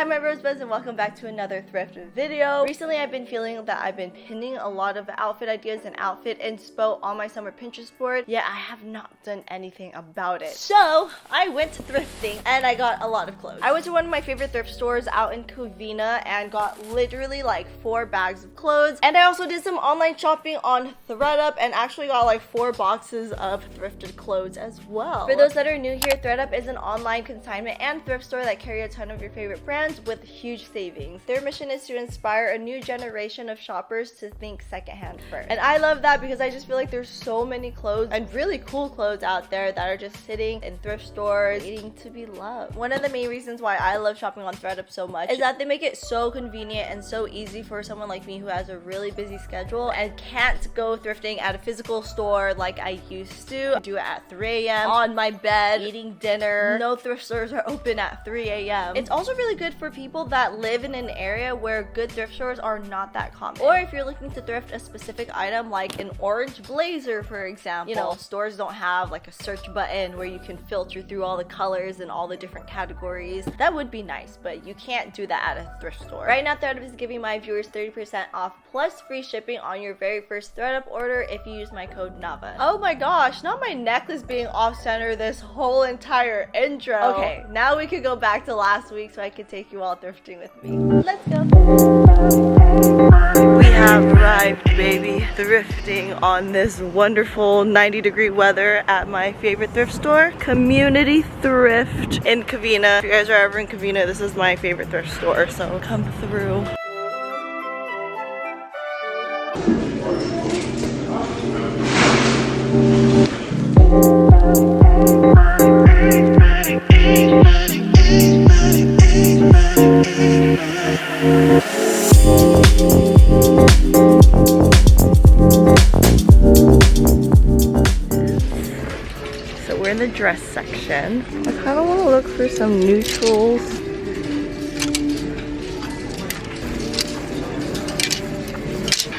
Hi my rosebuds and welcome back to another thrift video. Recently I've been feeling that I've been pinning a lot of outfit ideas and outfit inspo on my summer Pinterest board, yet I have not done anything about it. So I went thrifting and I got a lot of clothes. I went to one of my favorite thrift stores out in Covina and got literally like 4 bags of clothes, and I also did some online shopping on ThredUp and actually got like 4 boxes of thrifted clothes as well. For those that are new here, ThredUp is an online consignment and thrift store that carry a ton of your favorite brands with huge savings. Their mission is to inspire a new generation of shoppers to think secondhand first. And I love that because I just feel like there's so many clothes and really cool clothes out there that are just sitting in thrift stores waiting to be loved. One of the main reasons why I love shopping on ThredUp so much is that they make it so convenient and so easy for someone like me who has a really busy schedule and can't go thrifting at a physical store like I used to. I do it at 3 a.m. on my bed, eating dinner. No thrift stores are open at 3 a.m. It's also really good for people that live in an area where good thrift stores are not that common. Or if you're looking to thrift a specific item like an orange blazer, for example. You know, stores don't have like a search button where you can filter through all the colors and all the different categories. That would be nice, but you can't do that at a thrift store. Right now, ThredUp is giving my viewers 30% off plus free shipping on your very first ThredUp order if you use my code Nava. Oh my gosh, not my necklace being off-center this whole entire intro. Okay, now we could go back to last week so I could take you all thrifting with me. Let's go. We have arrived, baby. Thrifting on this wonderful 90-degree weather at my favorite thrift store, Community Thrift in Covina. If you guys are ever in Covina, this is my favorite thrift store, so come through. So we're in the dress section. I kind of want to look for some neutrals.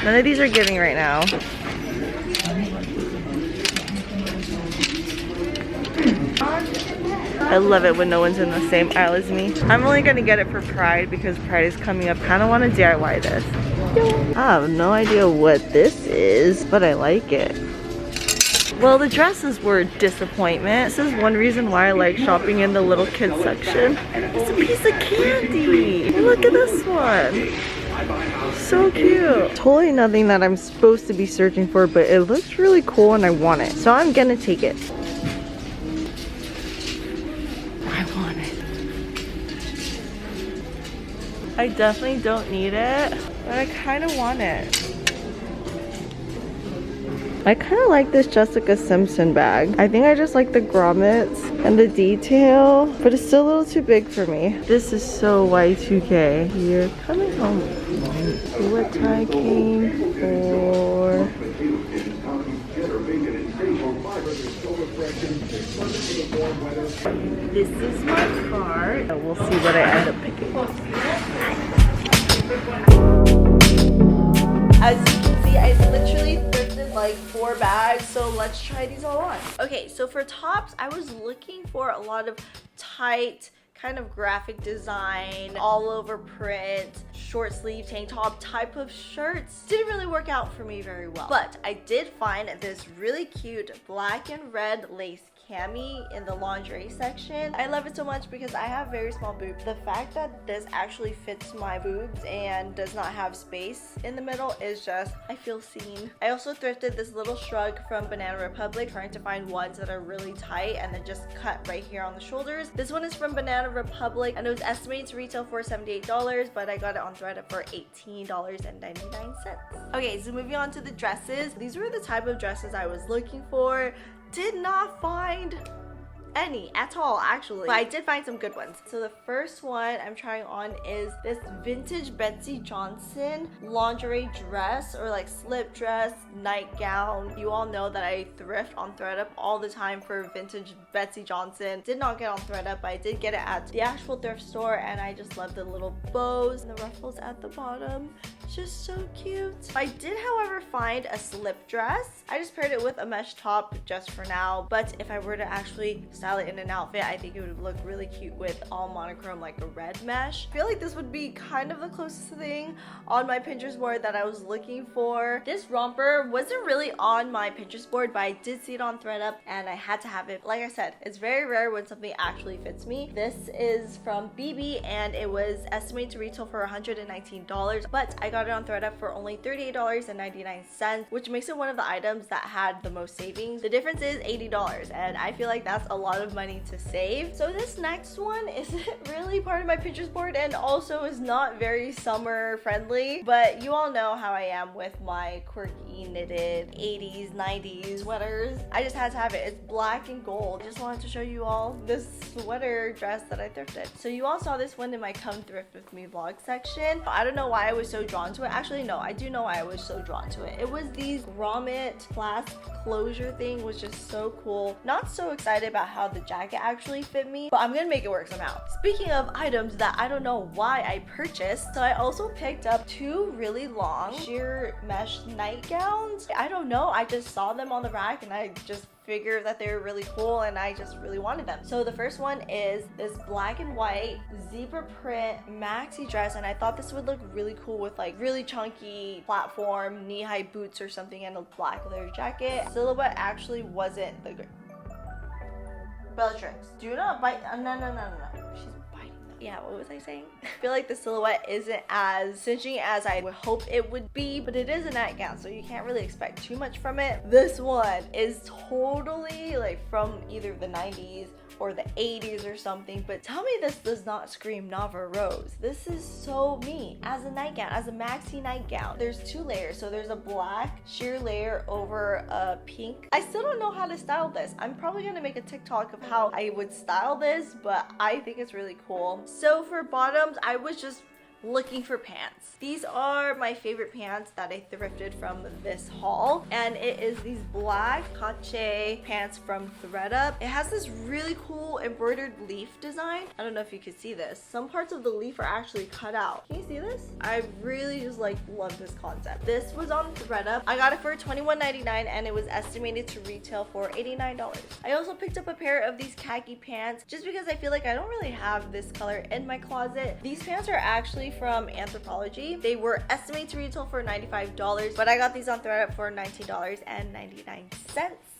None of these are giving right now. I love it when no one's in the same aisle as me. I'm only gonna get it for Pride because Pride is coming up. Kind of want to DIY this. I have no idea what this is, but I like it. Well, the dresses were a disappointment. This is one reason why I like shopping in the little kids section. It's a piece of candy. Look at this one. So cute. Totally nothing that I'm supposed to be searching for, but it looks really cool and I want it. So I'm gonna take it. I want it. I definitely don't need it, but I kind of want it. I kind of like this Jessica Simpson bag. I think I just like the grommets and the detail, but it's still a little too big for me. This is so Y2K. You're coming home with me. What I came for. This is my cart. We'll see what I end up picking. As you can see, I literally thrifted like 4 bags, so let's try these all on. Okay, so for tops, I was looking for a lot of tight, kind of graphic design, all over print, short sleeve tank top type of shirts. Didn't really work out for me very well. But I did find this really cute black and red lace cami in the lingerie section. I love it so much because I have very small boobs. The fact that this actually fits my boobs and does not have space in the middle is just, I feel seen. I also thrifted this little shrug from Banana Republic, trying to find ones that are really tight and then just cut right here on the shoulders. This one is from Banana Republic and it was estimated to retail for $78, but I got it on ThredUp for $18.99. Okay, so moving on to the dresses. These were the type of dresses I was looking for. Did not find any at all, actually, but I did find some good ones. So the first one I'm trying on is this vintage Betsy Johnson lingerie dress, or like slip dress, nightgown. You all know that I thrift on ThredUp all the time for vintage Betsy Johnson. Did not get on ThredUp, but I did get it at the actual thrift store, and I just love the little bows and the ruffles at the bottom. Just so cute. I did, however, find a slip dress. I just paired it with a mesh top just for now, but if I were to actually style it in an outfit, I think it would look really cute with all monochrome, like a red mesh. I feel like this would be kind of the closest thing on my Pinterest board that I was looking for. This romper wasn't really on my Pinterest board, but I did see it on ThredUp and I had to have it. Like I said, it's very rare when something actually fits me. This is from BB and it was estimated to retail for $119, but I got it on ThredUp for only $38.99, which makes it one of the items that had the most savings. The difference is $80, and I feel like that's a lot of money to save. So this next one isn't really part of my Pinterest board and also is not very summer friendly, but you all know how I am with my quirky knitted 80s, 90s sweaters. I just had to have it. It's black and gold. I just wanted to show you all this sweater dress that I thrifted. So you all saw this one in my Come Thrift With Me vlog section. I don't know why I was so drawn to it. Actually, no, I do know why I was so drawn to it. It was these grommet clasp closure thing, was just so cool. Not so excited about how the jacket actually fit me, but I'm gonna make it work somehow. Speaking of items that I don't know why I purchased, so I also picked up two really long sheer mesh nightgowns. I don't know, I just saw them on the rack and I just figured that they were really cool and I just really wanted them. So the first one is this black and white zebra print maxi dress, and I thought this would look really cool with like really chunky platform knee-high boots or something and a black leather jacket. Silhouette actually wasn't the great. Bellatrix, do not bite. No. She's biting them. Yeah, what was I saying? I feel like the silhouette isn't as cinching as I would hope it would be, but it is a nightgown, so you can't really expect too much from it. This one is totally like from either the 90s or the 80s or something, but tell me this does not scream Nava Rose. This is so me as a nightgown, as a maxi nightgown. There's two layers, so there's a black sheer layer over a pink. I still don't know how to style this. I'm probably gonna make a TikTok of how I would style this, but I think it's really cool. So for bottoms, I was just looking for pants. These are my favorite pants that I thrifted from this haul, and it is these black Khaki pants from ThredUp. It has this really cool embroidered leaf design. I don't know if you can see this. Some parts of the leaf are actually cut out. Can you see this? I really just like love this concept. This was on ThredUp. I got it for $21.99 and it was estimated to retail for $89. I also picked up a pair of these khaki pants just because I feel like I don't really have this color in my closet. These pants are actually from Anthropology. They were estimated to retail for $95, but I got these on ThredUp for $19.99.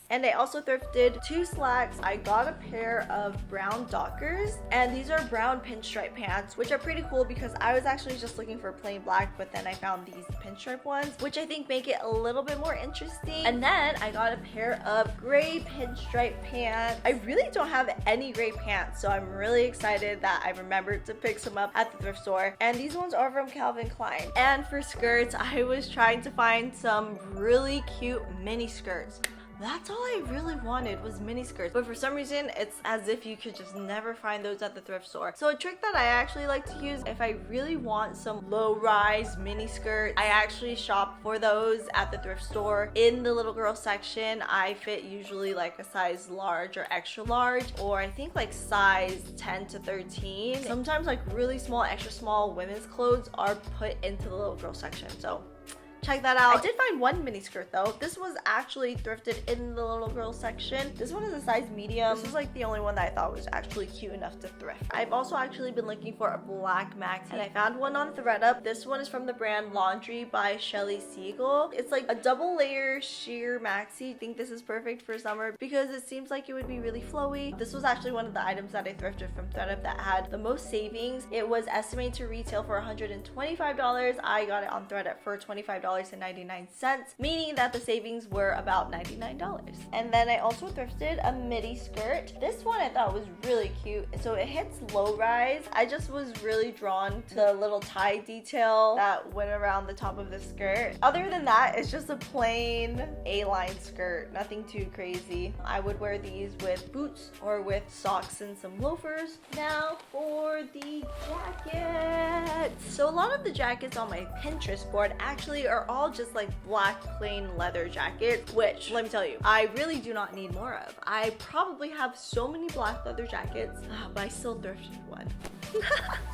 And I also thrifted two slacks. I got a pair of brown Dockers, and these are brown pinstripe pants, which are pretty cool because I was actually just looking for plain black, but then I found these pinstripe ones, which I think make it a little bit more interesting. And then I got a pair of gray pinstripe pants. I really don't have any gray pants, so I'm really excited that I remembered to pick some up at the thrift store. And these ones are from Calvin Klein. And for skirts, I was trying to find some really cute mini skirts. That's all I really wanted was mini skirts, but for some reason it's as if you could just never find those at the thrift store. So a trick that I actually like to use if I really want some low-rise mini skirts, I actually shop for those at the thrift store. In the little girl section, I fit usually like a size large or extra large, or I think like size 10 to 13. Sometimes like really small, extra small women's clothes are put into the little girl section, so check that out. I did find one mini skirt though. This was actually thrifted in the little girl section. This one is a size medium. This is like the only one that I thought was actually cute enough to thrift. I've also actually been looking for a black maxi, and I found one on ThredUp. This one is from the brand Laundry by Shelly Siegel. It's like a double layer sheer maxi. I think this is perfect for summer because it seems like it would be really flowy. This was actually one of the items that I thrifted from ThredUp that had the most savings. It was estimated to retail for $125. I got it on ThredUp for $25.99, meaning that the savings were about $99. And then I also thrifted a midi skirt. This one I thought was really cute. So it hits low rise. I just was really drawn to the little tie detail that went around the top of the skirt. Other than that, it's just a plain A-line skirt. Nothing too crazy. I would wear these with boots or with socks and some loafers. Now for the jacket. jackets. So a lot of the jackets on my Pinterest board actually are all just like black plain leather jackets, which let me tell you, I really do not need more of. I probably have so many black leather jackets, but I still thrifted one.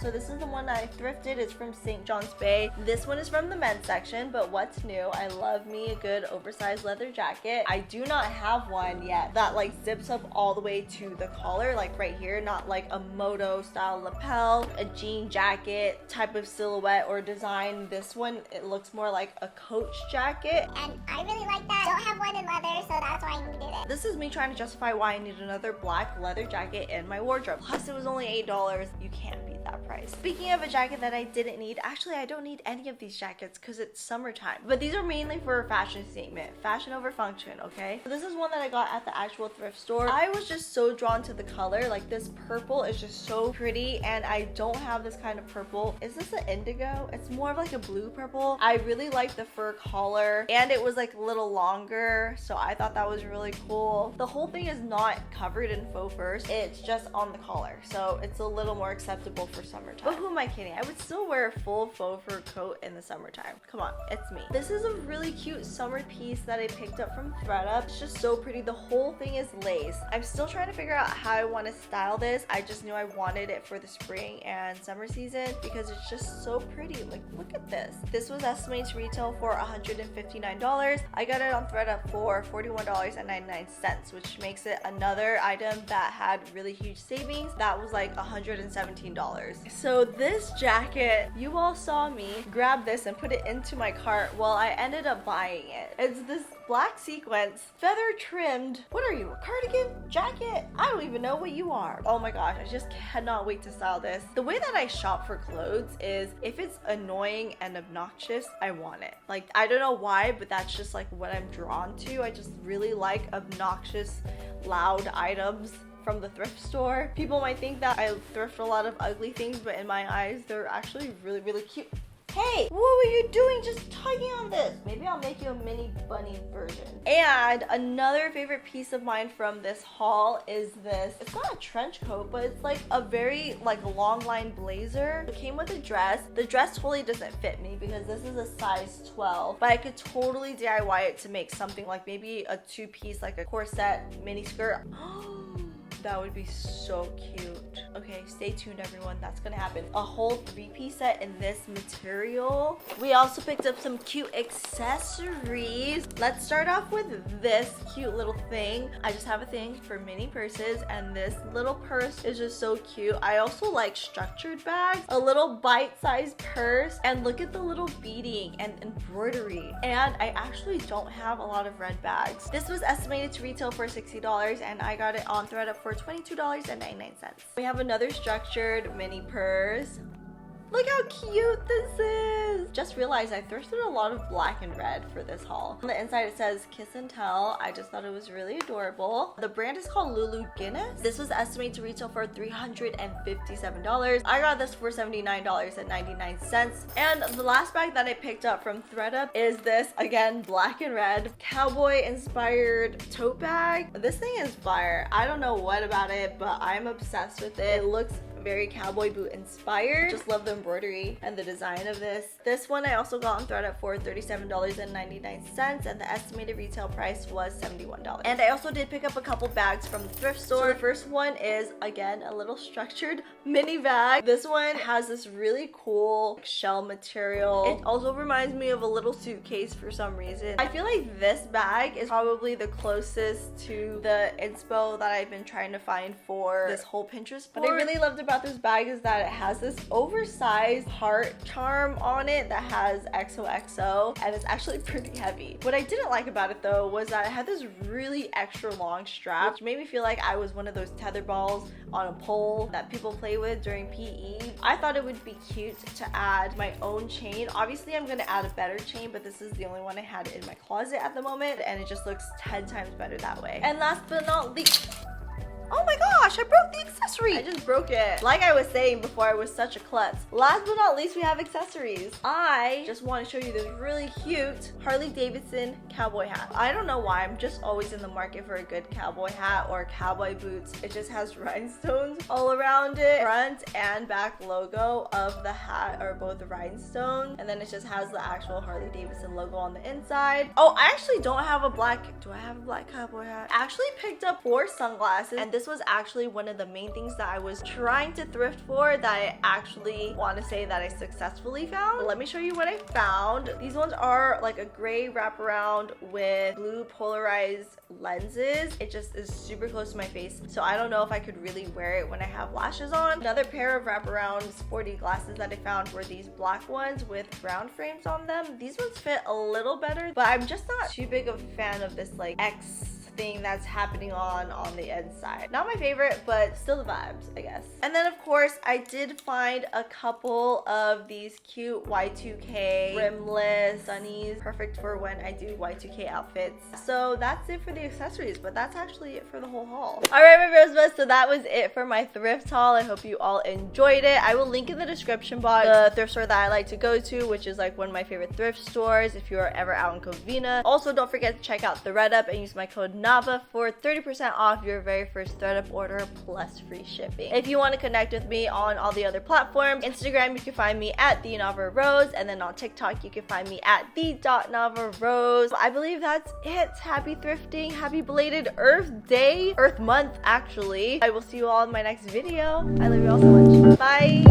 So this is the one that I thrifted. It's from St. John's Bay. This one is from the men's section, but what's new? I love me a good oversized leather jacket. I do not have one yet that like zips up all the way to the collar, like right here, not like a moto style lapel, a jean jacket type of silhouette or design. This one, it looks more like a Coach jacket. And I really like that. Don't have one in leather, so that's why I needed it. This is me trying to justify why I need another black leather jacket in my wardrobe. Plus it was only $8. You can't beat that price. Speaking of a jacket that I didn't need, actually I don't need any of these jackets because it's summertime. But these are mainly for a fashion statement. Fashion over function, okay? So this is one that I got at the actual thrift store. I was just so drawn to the color. Like this purple is just so pretty and I don't have this kind of purple. Is this an indigo? It's more of like a blue purple. I really like the fur collar and it was like a little longer, so I thought that was really cool. The whole thing is not covered in faux furs. It's just on the collar, so it's a little more acceptable for summertime. But who am I kidding? I would still wear a full faux fur coat in the summertime. Come on, it's me. This is a really cute summer piece that I picked up from ThredUp. It's just so pretty. The whole thing is lace. I'm still trying to figure out how I want to style this. I just knew I wanted it for the spring and summer season because it's just so pretty. Like, look at this. This was estimated to retail for $159. I got it on ThredUp for $41.99, which makes it another item that had really huge savings. That was like $117. So this jacket, you all saw me grab this and put it into my cart. Well, I ended up buying it. It's this black sequence, feather trimmed. What are you, a cardigan? Jacket? I don't even know what you are. Oh my gosh, I just cannot wait to style this. The way that I shop for clothes is if it's annoying and obnoxious, I want it. Like, I don't know why, but that's just like what I'm drawn to. I just really like obnoxious, loud items from the thrift store. People might think that I thrift a lot of ugly things, but in my eyes, they're actually really, really cute. Hey, what were you doing just tugging on this? Maybe I'll make you a mini bunny version. And another favorite piece of mine from this haul is this. It's not a trench coat, but it's like a very like long line blazer. It came with a dress. The dress totally doesn't fit me because this is a size 12, but I could totally DIY it to make something like maybe a two-piece, like a corset mini skirt. That would be so cute. Okay, stay tuned everyone, that's gonna happen. A whole 3-piece set in this material. We also picked up some cute accessories. Let's start off with this cute little thing. I just have a thing for mini purses and this little purse is just so cute. I also like structured bags. A little bite-sized purse and look at the little beading and embroidery. And I actually don't have a lot of red bags. This was estimated to retail for $60 and I got it on ThredUp for $22.99. We have another structured mini purse. Look how cute this is! Just realized I thrifted a lot of black and red for this haul. On the inside it says Kiss and Tell. I just thought it was really adorable. The brand is called Lulu Guinness. This was estimated to retail for $357. I got this for $79.99. And the last bag that I picked up from ThredUp is this, again, black and red, cowboy inspired tote bag. This thing is fire. I don't know what about it, but I'm obsessed with it. It looks very cowboy boot inspired. Just love the embroidery and the design of this. This one I also got on ThredUp for $37.99 and the estimated retail price was $71. And I also did pick up a couple bags from the thrift store. So the first one is, again, a little structured mini bag. This one has this really cool shell material. It also reminds me of a little suitcase for some reason. I feel like this bag is probably the closest to the inspo that I've been trying to find for this whole Pinterest board. What I really loved about this bag is that it has this oversized heart charm on it that has XOXO and it's actually pretty heavy. What I didn't like about it though was that it had this really extra long strap, which made me feel like I was one of those tether balls on a pole that people play with during PE. I thought it would be cute to add my own chain. Obviously I'm gonna add a better chain, but this is the only one I had in my closet at the moment and it just looks 10 times better that way. And last but not least, oh my gosh, I broke the accessory. I just broke it. Like I was saying before, I was such a klutz. Last but not least, we have accessories. I just want to show you this really cute Harley Davidson cowboy hat. I don't know why, I'm just always in the market for a good cowboy hat or cowboy boots. It just has rhinestones all around it. Front and back logo of the hat are both rhinestones, and then it just has the actual Harley Davidson logo on the inside. Oh, I actually don't have a black, do I have a black cowboy hat? I actually picked up 4 sunglasses, and this was actually one of the main things that I was trying to thrift for that I actually want to say that I successfully found. Let me show you what I found. These ones are like a gray wraparound with blue polarized lenses. It just is super close to my face, so I don't know if I could really wear it when I have lashes on. Another pair of wraparound sporty glasses that I found were these black ones with round frames on them. These ones fit a little better, but I'm just not too big of a fan of this like X thing that's happening on the inside. Not my favorite, but still the vibes, I guess. And then of course I did find a couple of these cute Y2K rimless sunnies, perfect for when I do Y2K outfits. So that's it for the accessories, but that's actually it for the whole haul. All right, my rosebuds, so that was it for my thrift haul. I hope you all enjoyed it. I will link in the description box the thrift store that I like to go to, which is like one of my favorite thrift stores if you are ever out in Covina. Also, don't forget to check out ThredUp and use my code Nava for 30% off your very first ThredUp order plus free shipping. If you want to connect with me on all the other platforms, Instagram, you can find me at @the_Nava_Rose, and then on TikTok, you can find me at @the.Nava_Rose. I believe that's it. Happy thrifting. Happy belated Earth Day. Earth Month, actually. I will see you all in my next video. I love you all so much. Bye.